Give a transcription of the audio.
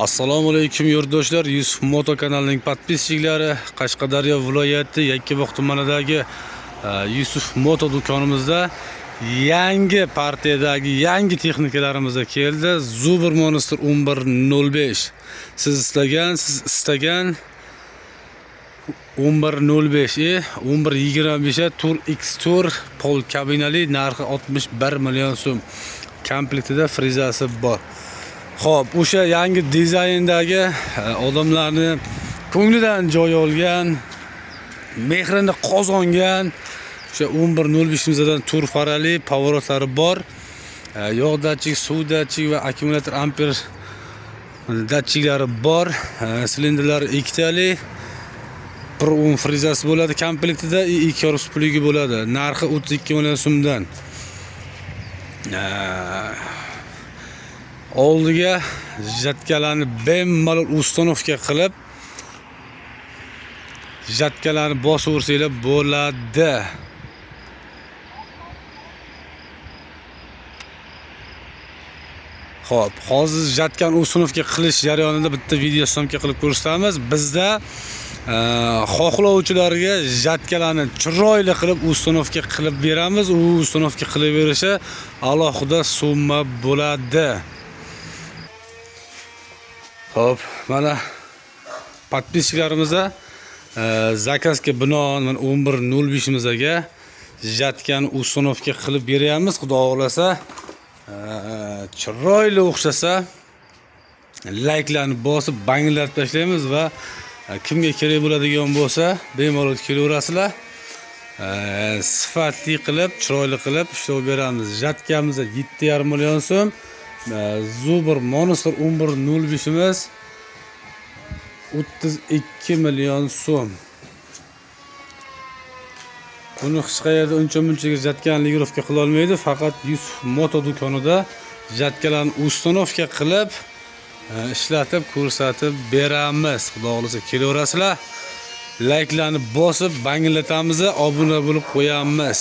Assalomu alaykum yurtdoshlar. Yusuf Moto kanalining podpischiklari, Qashqadaryo viloyati Yakkabog' tumanidagi Yusuf Moto do'konimizda yangi partiyadagi yangi texnikalarimiz keldi. Zubr Monster 1105. Siz istagan 1105 1125 Tour X Tour pol kabinali, narxi 61 million so'm. Komplektida frizasi bor. Xo'p, o'sha yangi dizayndagi odamlarni ko'nglidan joy olgan, mehrini qozongan o'sha 1105imizdan tur farali pavorotlari bor. Yog' datchik, suv datchik va akkumulyator amper datchiklari bor. Silindrlari ikkitali. Pro frizasi bo'ladi komplektida, ikki korpus pligi bo'ladi. Narxi 32 million so'mdan. Oldiga jatkalarni bemalol ustanovka qilib jatkalarni bosib ursanglar bo'ladi. Xo'p, hozir jatkani ustanovka qilish jarayonida bitta video syomka qilib ko'rsatamiz. Bizda xohlovchilarga jatkalarni chiroyli qilib ustanovka qilib beramiz. U ustanovka qilib berishi alohida summa bo'ladi. Hop, mana podpischiklarimizga zakazga binoan 1105imizga jatkani ustanovka qilib beramiz. Xudo xohlasa, chiroyli o'xshasa layklarni bosib banglatib tashlaymiz va kimga kerak bo'ladigan bo'lsa bemalol kelaverasizlar. Sifatli qilib, chiroyli qilib ishlab beramiz. Jatkamiz 7,5 million so'm. Zubr Monster 1105imiz 32 million so'm. Buni hech qayerda uncha-munchaga jatkani ligirovka qila olmaydi. Faqat Yusuf Moto do'konida jatkalarni ustanovka qilib ishlatib ko'rsatib beramiz. Xudo xolasa kelaverasizlar. Layklarni bosib banglatamiz, obuna bo'lib qo'yamiz.